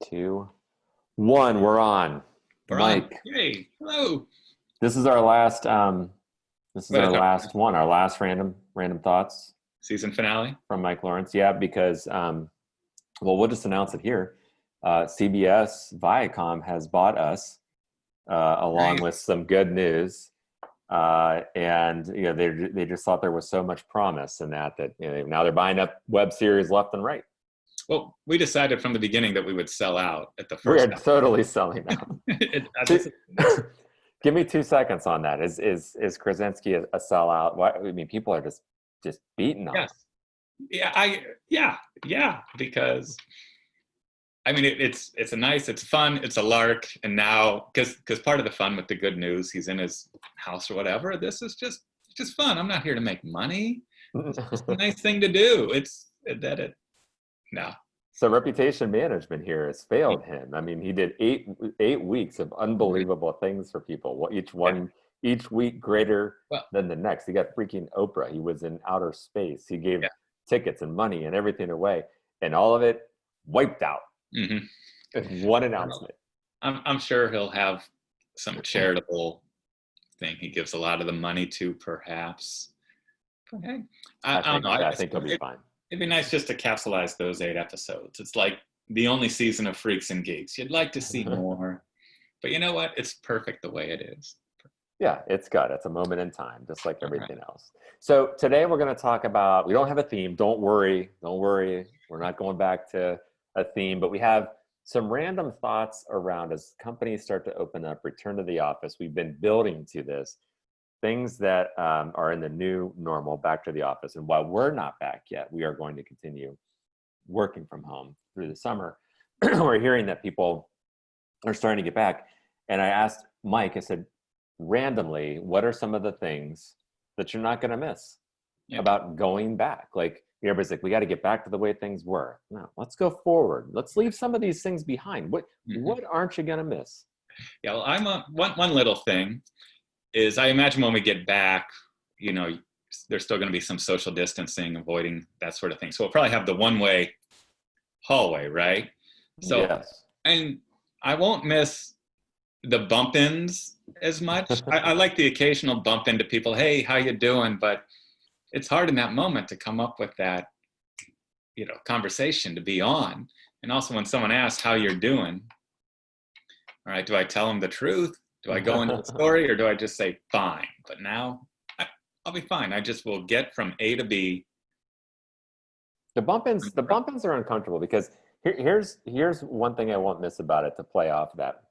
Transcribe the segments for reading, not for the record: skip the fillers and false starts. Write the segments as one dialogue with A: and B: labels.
A: Two, one. We're on.
B: We're on.
A: Mike,
B: Hey, hello.
A: this is our last. This is
B: What
A: our
B: is our
A: last one. Our last random thoughts
B: season finale?
A: from Mike Lawrence. Yeah, because well, we'll just announce it here. CBS Viacom has bought us, along with
B: Nice.
A: some good news. And they just thought there was so much promise in that now they're buying up web series left and right.
B: Well, we decided from the beginning that we would sell out at the
A: We
B: first
A: are totally selling out.
B: this
A: Give me 2 seconds on that. Is Krasinski a sellout? Why, I mean, people are just beating on him.
B: yes. Yeah, because I mean it's fun, it's a lark, and now because part of the fun with the good news, he's in his house or whatever. This is just fun. I'm not here to make money. It's just a nice thing to do. No.
A: So reputation management here has failed him. I mean, he did eight weeks of unbelievable things for people. Each week greater
B: Well,
A: than the next. He got freaking Oprah. He was in outer space. He gave
B: yeah.
A: tickets and money and everything away, and all of it wiped out
B: hmm
A: in one announcement.
B: I'm sure he'll have some charitable thing he gives a lot of the money to, perhaps. But hey, I don't know.
A: I think he'll be fine.
B: It'd be nice just to capsulize those 8 episodes. It's like the only season of Freaks and Geeks. You'd like to see more, but you know what? It's perfect the way it is.
A: Yeah, it's good. It's a moment in time, just like
B: All right.
A: everything else. So today we're going to talk about, we don't have a theme. Don't worry. We're not going back to a theme, but we have some random thoughts around as companies start to open up, return to the office. We've been building to this. Things that are in the new normal, back to the office. And while we're not back yet, we are going to continue working from home through the summer. We're hearing that people are starting to get back. And I asked Mike, I said, randomly, what are some of the things that you're not going to miss about going back? Like, everybody's like, we got to get back to the way things were. No, let's go forward. Let's leave some of these things behind. What aren't you going to miss?
B: Yeah, well, I'm one little thing is I imagine when we get back, there's still going to be some social distancing, avoiding that sort of thing. So we'll probably have the one-way hallway, right? So,
A: yes.
B: And I won't miss the bump-ins as much. I like the occasional bump into people. Hey, how you doing? But it's hard in that moment to come up with that, conversation to be on. And also when someone asks how you're doing, all right, do I tell them the truth? Do I go into the story, or do I just say fine? But now I'll be fine. I just will get from A to B.
A: The bump-ins are uncomfortable because here's one thing I won't miss about it to play off that.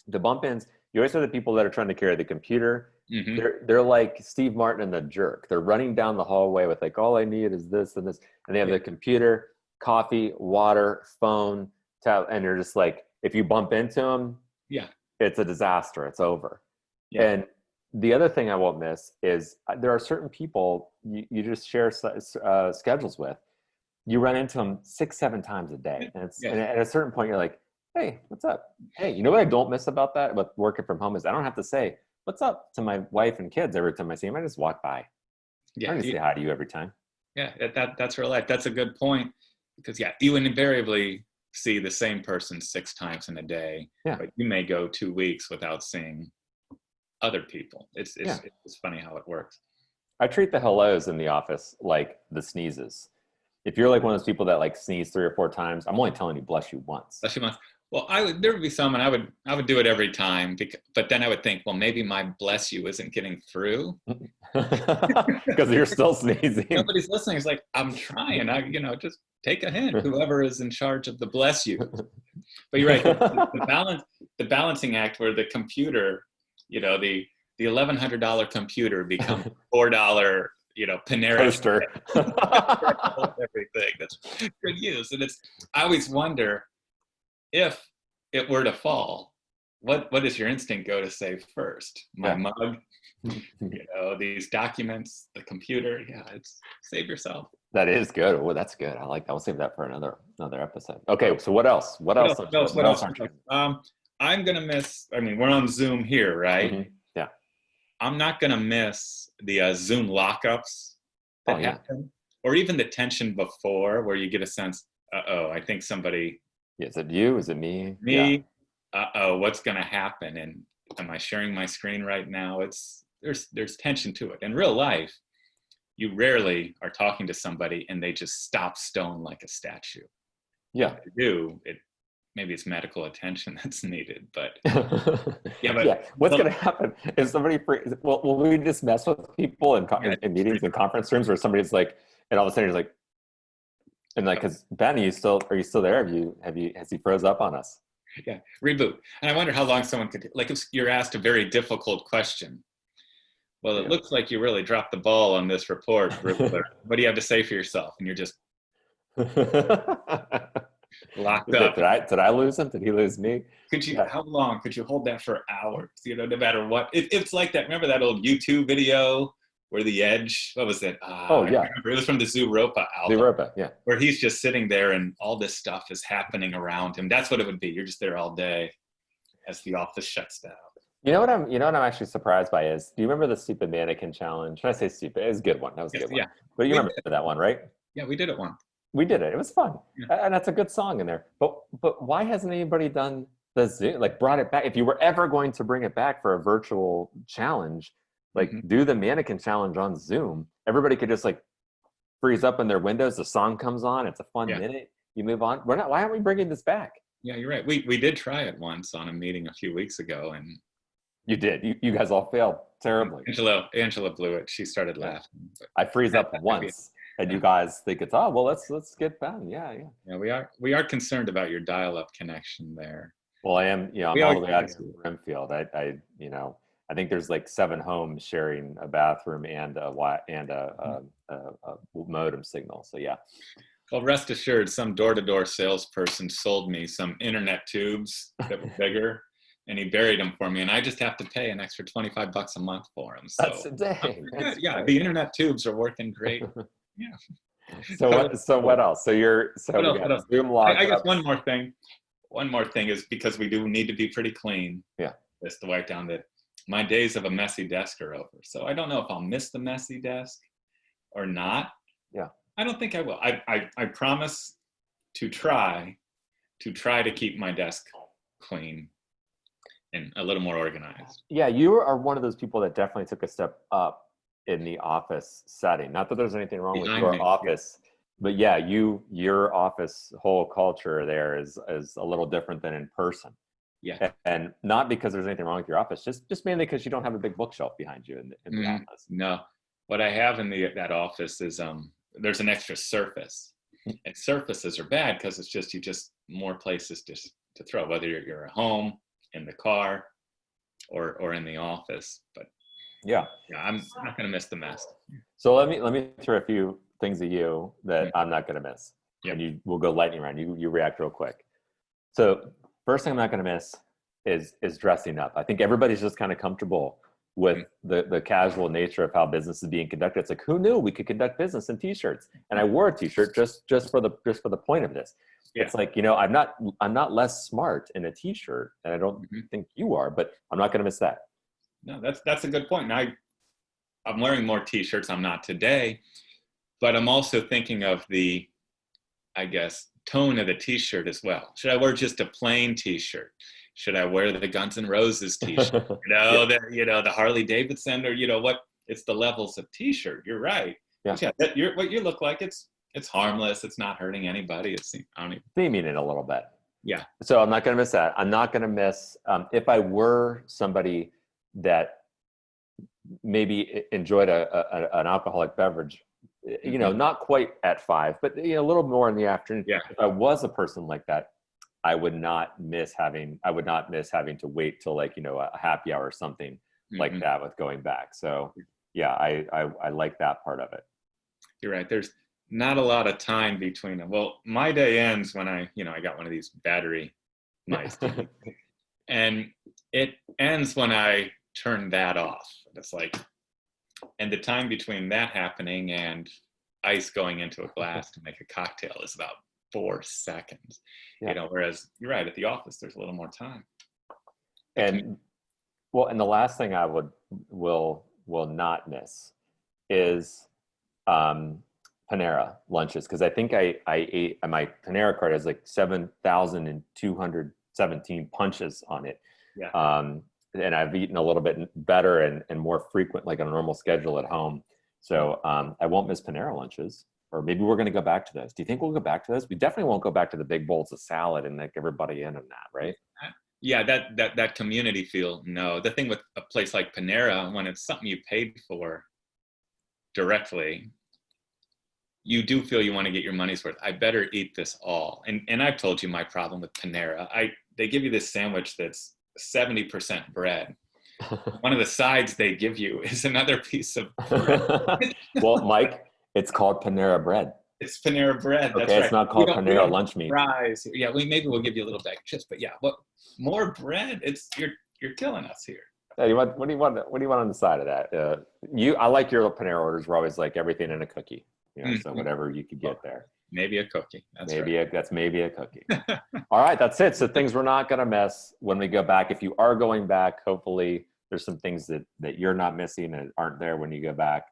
A: The bump-ins, you always have the people that are trying to carry the computer.
B: Mm-hmm.
A: They're like Steve Martin and the Jerk. They're running down the hallway with like, all I need is this and this. And they have the computer, coffee, water, phone, tab, and you're just like, if you bump into them, it's a disaster. It's over. Yeah. And the other thing I won't miss is there are certain people you just share schedules with. You run into them 6-7 times a day. And and at a certain point, you're like, hey, what's up? Hey, you know what I don't miss about that with working from home is I don't have to say, what's up to my wife and kids every time I see them. I just walk by. I don't say hi to you every time.
B: Yeah, that's real life. That's a good point. Because, you invariably see the same person 6 times in a day, but you may go 2 weeks without seeing other people. It's funny how it works.
A: I treat the hellos in the office like the sneezes. If you're like one of those people that like sneeze 3 or 4 times, I'm only telling you bless you once.
B: Bless you once. Well, there would be some, and I would do it every time, but then I would think, well, maybe my bless you isn't getting through
A: because you're still sneezing.
B: Nobody's listening. It's like, I'm trying. Just take a hint. Whoever is in charge of the bless you. But you're right. The balancing act where the computer, the $1,100 computer becomes $4. Panera
A: toaster.
B: Everything that's good use, and I always wonder if it were to fall, what does your instinct go to say first? My mug, these documents, the computer. It's save yourself.
A: That is good. Well, that's good. I like that. We'll save that for another episode. Okay, so what else? What else? I'm
B: gonna miss. I mean, we're on Zoom here, right?
A: Mm-hmm. Yeah.
B: I'm not gonna miss the Zoom lockups that happen, or even the tension before, where you get a sense, I think somebody
A: Yeah, is it you? Is it me? Yeah.
B: Me, uh-oh, what's going to happen? And am I sharing my screen right now? There's tension to it. In real life, you rarely are talking to somebody and they just stop stone like a statue.
A: Yeah.
B: If they do, maybe it's medical attention that's needed. But yeah,
A: Yeah. What's
B: but
A: going to happen if somebody, will we just mess with people
B: yeah,
A: in meetings and conference rooms where somebody's like, and all of a sudden he's like, and like, because Ben, are you still there? Has he froze up on us?
B: yeah, reboot. And I wonder how long someone could, like, if you're asked a very difficult question. Well, it
A: Yeah.
B: looks like you really dropped the ball on this report. What do you have to say for yourself? And you're just locked up.
A: Did I lose him? Did he lose me?
B: Could you?
A: Yeah.
B: How long could you hold that for hours? You know, no matter what. It's like that. Remember that old YouTube video where the Edge? What was it?
A: Oh
B: I
A: yeah.
B: remember it was from the Zooropa album.
A: Europa. Yeah.
B: Where he's just sitting there and all this stuff is happening around him. That's what it would be. You're just there all day as the office shuts down.
A: You know what I'm actually surprised by is, do you remember the stupid mannequin challenge? When I say stupid, it was a good one. That was a good one.
B: Yeah.
A: But you remember that one, right?
B: Yeah, we did it once.
A: We did it. It was fun.
B: Yeah.
A: And that's a good song in there. But why hasn't anybody done the Zoom, like brought it back? If you were ever going to bring it back for a virtual challenge, like do the mannequin challenge on Zoom. Everybody could just like freeze up in their windows. The song comes on. It's a fun minute. You move on. Why aren't we bringing this back?
B: Yeah, you're right. We did try it once on a meeting a few weeks ago, and
A: you did. You guys all failed terribly.
B: Angela blew it. She started laughing.
A: I freeze up once, and you guys think it's well. Let's get Ben. Yeah.
B: Yeah, we are concerned about your dial-up connection there.
A: Well, I am. I'm all the way out to Brimfield. I think there's like 7 homes sharing a bathroom and a modem signal. So yeah.
B: Well, rest assured, some door-to-door salesperson sold me some internet tubes that were bigger, and he buried them for me, and I just have to pay an extra $25 a month for them. So
A: that's a day.
B: Yeah, the internet tubes are working great. Yeah.
A: So what else? So we got Zoom locked.
B: I guess one more thing is, because we do need to be pretty clean.
A: Yeah.
B: Just to wipe down my days of a messy desk are over. So I don't know if I'll miss the messy desk or not.
A: Yeah.
B: I don't think I will. I promise to try to keep my desk clean and a little more organized.
A: Yeah, you are one of those people that definitely took a step up in the office setting. Not that there's anything wrong with your office, but yeah, your office whole culture there is a little different than in person.
B: Yeah.
A: And not because there's anything wrong with your office, just mainly because you don't have a big bookshelf behind you in the office.
B: No. What I have in that office is there's an extra surface. And surfaces are bad because it's just more places just to throw, whether you're at home, in the car, or in the office. But yeah, I'm not going to miss the mess.
A: So let me throw a few things at you that I'm not going to miss.
B: Yep.
A: And we'll go lightning round. You react real quick. So first thing I'm not going to miss is dressing up. I think everybody's just kind of comfortable with the casual nature of how business is being conducted. It's like, who knew we could conduct business in t-shirts? And I wore a t-shirt just for the point of this. Yeah. It's like, I'm not less smart in a t-shirt, and I don't think you are, but I'm not going to miss that.
B: No, that's a good point. And I'm wearing more t-shirts. I'm not today, but I'm also thinking of the, I guess, tone of the t-shirt as well. Should I wear just a plain t-shirt? Should I wear the Guns N' Roses t-shirt? The Harley Davidson, or what? It's the levels of t-shirt. You're right. Yeah, what you look like, it's harmless. It's not hurting anybody. It's
A: theming it a little bit.
B: Yeah.
A: So I'm not going to miss that. I'm not going to miss if I were somebody that maybe enjoyed an alcoholic beverage, not quite at 5, but a little more in the afternoon.
B: Yeah.
A: If I was a person like that, I would not miss having to wait till a happy hour or something like that with going back. So yeah, I like that part of it.
B: You're right. There's not a lot of time between them. Well, my day ends when I got one of these battery nice and it ends when I turn that off. It's like, and the time between that happening and ice going into a glass to make a cocktail is about 4 seconds.
A: Yeah.
B: Whereas you're right, at the office there's a little more time.
A: And the last thing I will not miss is Panera lunches because I think I ate my Panera card has like 7,217 punches on it.
B: Yeah.
A: And I've eaten a little bit better and more frequent, like on a normal schedule at home. So I won't miss Panera lunches. Or maybe we're going to go back to those. Do you think we'll go back to those? We definitely won't go back to the big bowls of salad and like everybody in and that, right?
B: Yeah, that community feel. No, the thing with a place like Panera, when it's something you paid for directly, you do feel you want to get your money's worth. I better eat this all. And I've told you my problem with Panera. They give you this sandwich that's 70% bread. One of the sides they give you is another piece of bread.
A: Well, Mike, it's called Panera bread.
B: It's Panera bread. That's
A: Okay,
B: right.
A: it's not called
B: We
A: Panera
B: don't
A: lunch meat.
B: fries. Yeah, maybe we'll give you a little bag of chips, but yeah, what more bread? You're killing us here.
A: Hey, what do you want? What do you want on the side of that? I like your Panera orders. We're always like everything in a cookie. So whatever you could get there.
B: Maybe a cookie. That's
A: maybe a cookie. All right, that's it. So things we're not going to miss when we go back. If you are going back, hopefully there's some things that you're not missing and aren't there when you go back.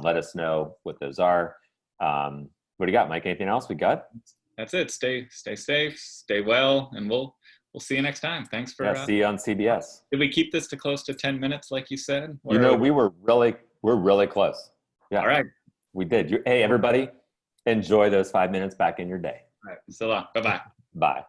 A: Let us know what those are. What do you got, Mike? Anything else we got?
B: That's it. Stay safe, stay well, and we'll see you next time. Thanks for
A: see you on CBS.
B: Did we keep this to close to 10 minutes like you said?
A: We're really close. Yeah.
B: All right.
A: We did. Hey, everybody, enjoy those 5 minutes back in your day.
B: All right. So long. Bye-bye.
A: Bye.